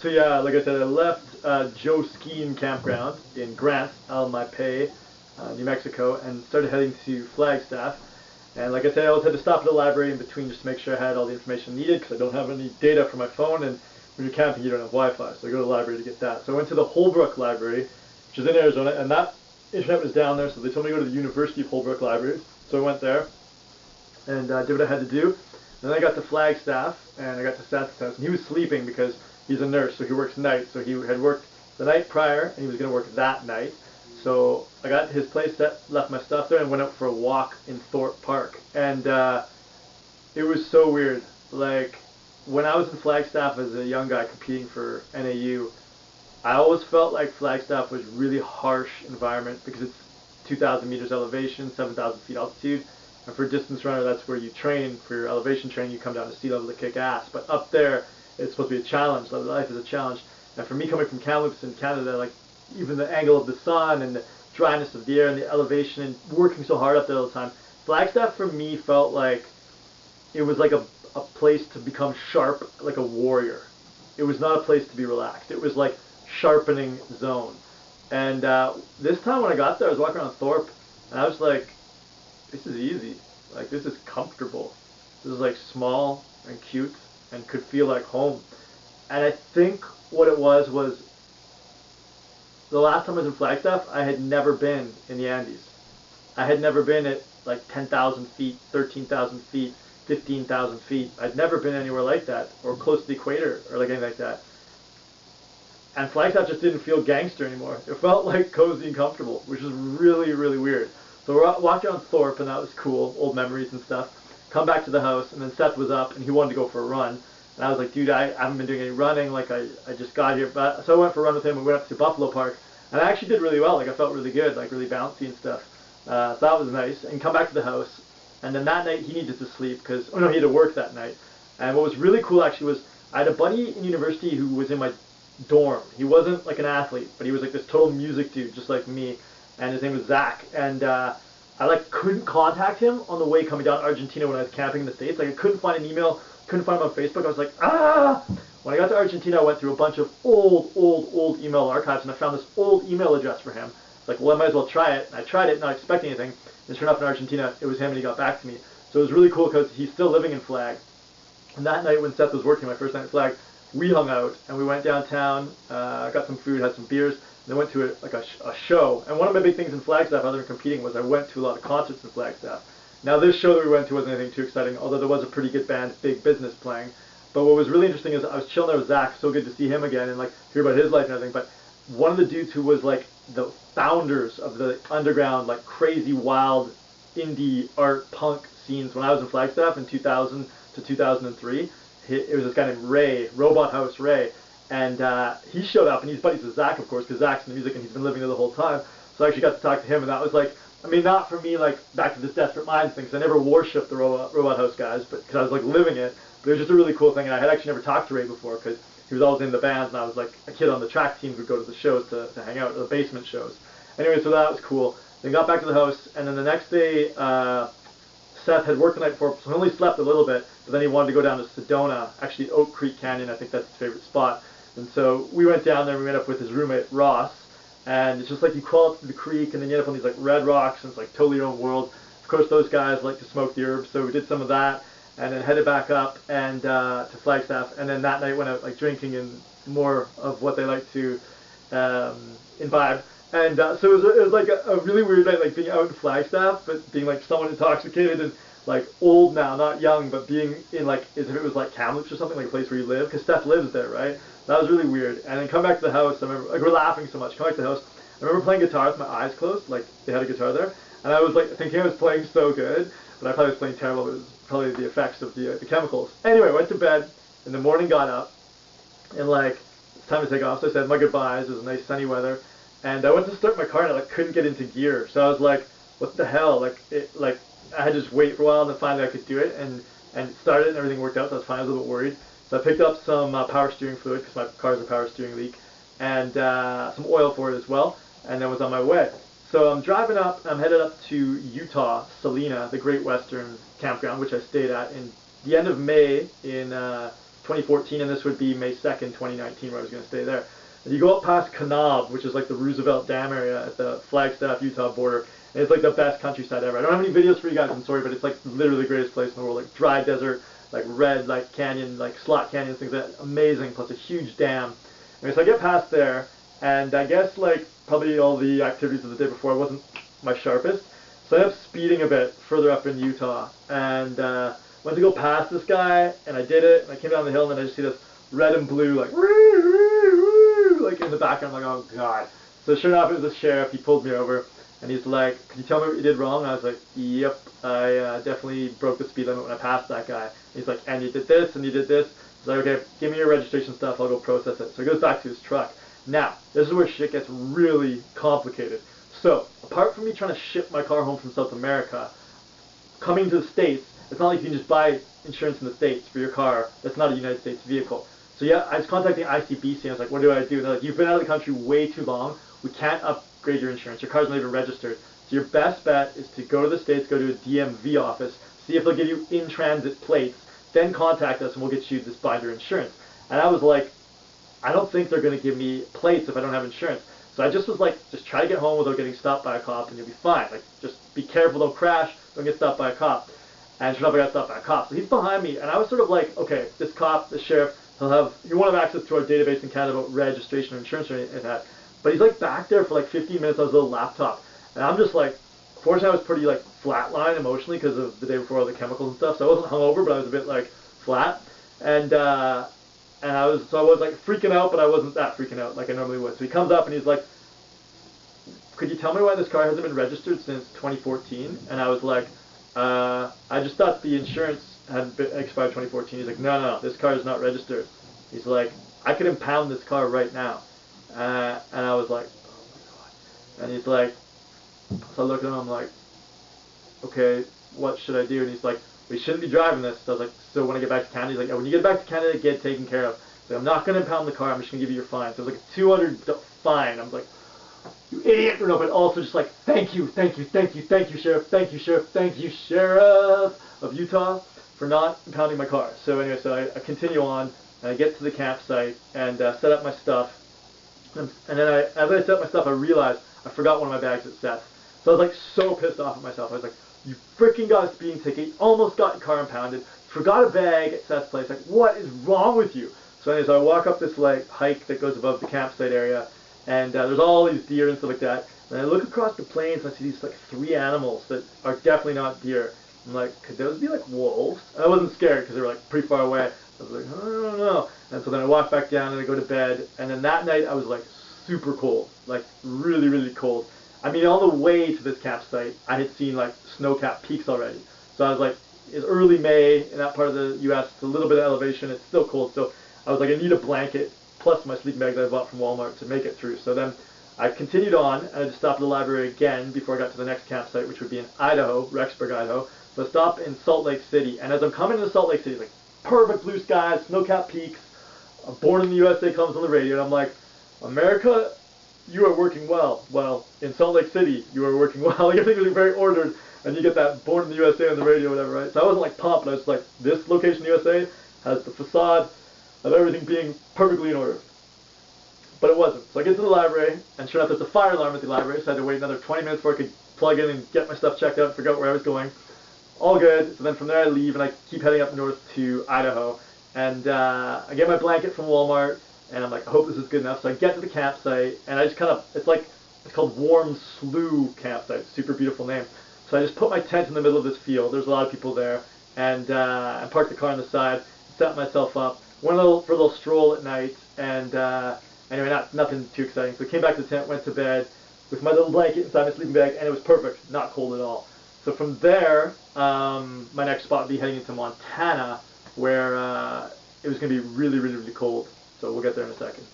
So yeah, like I said, I left Joe Skiing Campground in Grant, Almaipay, New Mexico, and started heading to Flagstaff. And like I said, I always had to stop at the library in between just to make sure I had all the information needed because I don't have any data for my phone, and when you're camping, you don't have Wi-Fi, so I go to the library to get that. So I went to the Holbrook Library, which is in Arizona, and that internet was down there, so they told me to go to the University of Holbrook Library. So I went there and did what I had to do. And then I got to Flagstaff, and I got to Seth's house, and he was sleeping because he's a nurse, so he works nights. So he had worked the night prior, and he was going to work that night. So I got to his place, left my stuff there, and went out for a walk in Thorpe Park. And it was so weird. Like, when I was in Flagstaff as a young guy competing for NAU, I always felt like Flagstaff was really harsh environment because it's 2,000 meters elevation, 7,000 feet altitude. And for a distance runner, that's where you train for your elevation training. You come down to sea level to kick ass. But up there, it's supposed to be a challenge. Life is a challenge. And for me coming from Kamloops in Canada, like even the angle of the sun and the dryness of the air and the elevation and working so hard up there all the time, Flagstaff for me felt like it was like a place to become sharp, like a warrior. It was not a place to be relaxed. It was like sharpening zone. And this time when I got there, I was walking around Thorpe, and I was like, this is easy. Like, this is comfortable. This is like small and cute and could feel like home. And I think what it was the last time I was in Flagstaff, I had never been in the Andes. I had never been at like 10,000 feet, 13,000 feet, 15,000 feet. I'd never been anywhere like that, or close to the equator, or like anything like that. And Flagstaff just didn't feel gangster anymore. It felt like cozy and comfortable, which is really, really weird. So we're walking around Thorpe, and that was cool, old memories and stuff. Come back to the house, and then Seth was up, and he wanted to go for a run. And I was like, dude, I haven't been doing any running, like I just got here. But so I went for a run with him, and we went up to Buffalo Park, and I actually did really well. Like I felt really good, like really bouncy and stuff. So that was nice. And come back to the house, and then that night he needed to sleep because, oh no, he had to work that night. And what was really cool actually was I had a buddy in university who was in my dorm. He wasn't like an athlete, but he was like this total music dude, just like me. And his name was Zach. And I like couldn't contact him on the way coming down to Argentina when I was camping in the States. Like I couldn't find an email, couldn't find him on Facebook. I was like, ah! When I got to Argentina, I went through a bunch of old email archives, and I found this old email address for him. It's like, well, I might as well try it. And I tried it, not expecting anything. And sure enough, in Argentina, it was him, and he got back to me. So it was really cool because he's still living in Flag. And that night when Seth was working, my first night at Flag, we hung out, and we went downtown, got some food, had some beers, and then went to a show. And one of my big things in Flagstaff, other than competing, was I went to a lot of concerts in Flagstaff. Now this show that we went to wasn't anything too exciting, although there was a pretty good band, Big Business, playing. But what was really interesting is I was chilling there with Zach, so good to see him again and like hear about his life and everything. But one of the dudes who was like the founders of the underground, like crazy, wild, indie art punk scenes when I was in Flagstaff in 2000 to 2003, it was this guy named Ray, Robot House Ray. And he showed up, and he's buddies with Zach, of course, because Zach's in the music and he's been living there the whole time. So I actually got to talk to him, and that was like, I mean, not for me, like, back to this Desperate Minds thing, because I never worshipped the Robot House guys, but because I was, like, living it. But it was just a really cool thing, and I had actually never talked to Ray before, because he was always in the bands, and I was, like, a kid on the track team who would go to the shows to hang out, the basement shows. Anyway, so that was cool. Then got back to the house, and then the next day, Seth had worked the night before, so he only slept a little bit, but then he wanted to go down to Sedona, actually Oak Creek Canyon, I think that's his favorite spot. And so we went down there, we met up with his roommate Ross, and it's just like you crawl up to the creek, and then you end up on these like red rocks, and it's like totally your own world. Of course, those guys like to smoke the herbs, so we did some of that, and then headed back up and to Flagstaff, and then that night went out like drinking and more of what they like to imbibe. And so it was like a really weird night, like being out in Flagstaff, but being like somewhat intoxicated and like old now, not young, but being in like, as if it was like Kamloops or something, like a place where you live, because Steph lives there, right? That was really weird. And then come back to the house, I remember, like we're laughing so much, come back to the house, I remember playing guitar with my eyes closed, like they had a guitar there, and I was like thinking I was playing so good, but I probably was playing terrible. It was probably the effects of the chemicals. Anyway, I went to bed, in the morning got up, and like, it's time to take off, so I said my goodbyes, it was nice sunny weather, and I went to start my car and I like, couldn't get into gear, so I was like, what the hell, like I had to just wait for a while, and then finally I could do it, and started, and everything worked out, so I was fine, I was a little bit worried. So I picked up some power steering fluid, because my car has a power steering leak, and some oil for it as well, and then was on my way. So I'm driving up, I'm headed up to Utah, Salina, the Great Western Campground, which I stayed at in the end of May in 2014, and this would be May 2nd, 2019, where I was going to stay there. And you go up past Kanab, which is like the Roosevelt Dam area at the Flagstaff, Utah border, and it's like the best countryside ever. I don't have any videos for you guys, I'm sorry, but it's like literally the greatest place in the world. Like dry desert, like red, like canyon, like slot canyons, things like that. Amazing, plus a huge dam. Anyway, so I get past there, and I guess like probably all the activities of the day before wasn't my sharpest. So I ended up speeding a bit further up in Utah, and went to go past this guy, and I did it, and I came down the hill, and then I just see this red and blue, like, like in the background. I'm like, oh god. So sure enough, it was the sheriff. He pulled me over, and he's like, "Can you tell me what you did wrong?" And I was like, "Yep, I definitely broke the speed limit when I passed that guy." And he's like, "And you did this, and you did this." He's like, "Okay, give me your registration stuff. I'll go process it." So he goes back to his truck. Now, this is where shit gets really complicated. So, apart from me trying to ship my car home from South America, coming to the States, it's not like you can just buy insurance in the States for your car. That's not a United States vehicle. So yeah, I was contacting ICBC, and I was like, what do I do? And they're like, you've been out of the country way too long. We can't upgrade your insurance. Your car's not even registered. So your best bet is to go to the States, go to a DMV office, see if they'll give you in-transit plates, then contact us and we'll get you this binder insurance. And I was like, I don't think they're going to give me plates if I don't have insurance. So I just was like, just try to get home without getting stopped by a cop and you'll be fine. Like, just be careful, don't crash, don't get stopped by a cop. And sure enough, I got stopped by a cop. So he's behind me, and I was sort of like, okay, this cop, the sheriff, he won't have access to our database in Canada about registration or insurance or anything like that. But he's like back there for like 15 minutes on his little laptop. And I'm just like, fortunately I was pretty like flatline emotionally because of the day before all the chemicals and stuff. So I wasn't hungover, but I was a bit like flat. And I was like freaking out, but I wasn't that freaking out like I normally would. So he comes up and he's like, could you tell me why this car hasn't been registered since 2014? And I was like, I just thought the insurance had been expired 2014. He's like, no, this car is not registered. He's like, I could impound this car right now. And I was like, oh my god. And he's like, so I look at him, I'm like, okay, what should I do? And he's like, we shouldn't be driving this. So I was like, so when I get back to Canada, he's like, yeah, when you get back to Canada, get it taken care of. So I'm not going to impound the car, I'm just going to give you your fine. So it was like a $200 fine. I was like, you idiot! No, but also just like, thank you, sheriff, thank you, sheriff of Utah, for not impounding my car. So anyway, so I continue on, and I get to the campsite, and set up my stuff, and then as I set up my stuff, I realized I forgot one of my bags at Seth's. So I was like so pissed off at myself. I was like, you freaking got a speeding ticket, you almost got your car impounded, forgot a bag at Seth's place, like, what is wrong with you? So anyway, so I walk up this like hike that goes above the campsite area, and there's all these deer and stuff like that. And I look across the plains and I see these like 3 animals that are definitely not deer. I'm like, could those be like wolves? And I wasn't scared because they were like pretty far away. I was like, I don't know. And so then I walk back down and I go to bed. And then that night I was like super cold, like really, really cold. I mean, on the way to this campsite, I had seen like snow-capped peaks already. So I was like, it's early May in that part of the U.S. It's a little bit of elevation. It's still cold. So I was like, I need a blanket plus my sleeping bag that I bought from Walmart to make it through. So then I continued on, and I just stopped at the library again before I got to the next campsite, which would be in Idaho, Rexburg, Idaho. So I stopped in Salt Lake City, and as I'm coming into Salt Lake City, like perfect blue skies, snow-capped peaks, Born in the USA comes on the radio, and I'm like, America, you are working well. Well, in Salt Lake City, you are working well. Like, everything was very ordered, and you get that Born in the USA on the radio, whatever, right? So I wasn't like pumped, I was like, this location in the USA has the facade of everything being perfectly in order. But it wasn't. So I get to the library, and sure enough, there's a fire alarm at the library, so I had to wait another 20 minutes before I could plug in and get my stuff checked out and figure out where I was going. All good. So then from there I leave, and I keep heading up north to Idaho. And I get my blanket from Walmart, and I'm like, I hope this is good enough. So I get to the campsite, and I just kind of, it's called Warm Slough Campsite. Super beautiful name. So I just put my tent in the middle of this field. There's a lot of people there, and I parked the car on the side, set myself up, went for a little stroll at night, and anyway, nothing too exciting. So I came back to the tent, went to bed with my little blanket inside my sleeping bag, and it was perfect, not cold at all. So from there, my next spot would be heading into Montana, where it was going to be really, really, really cold. So we'll get there in a second.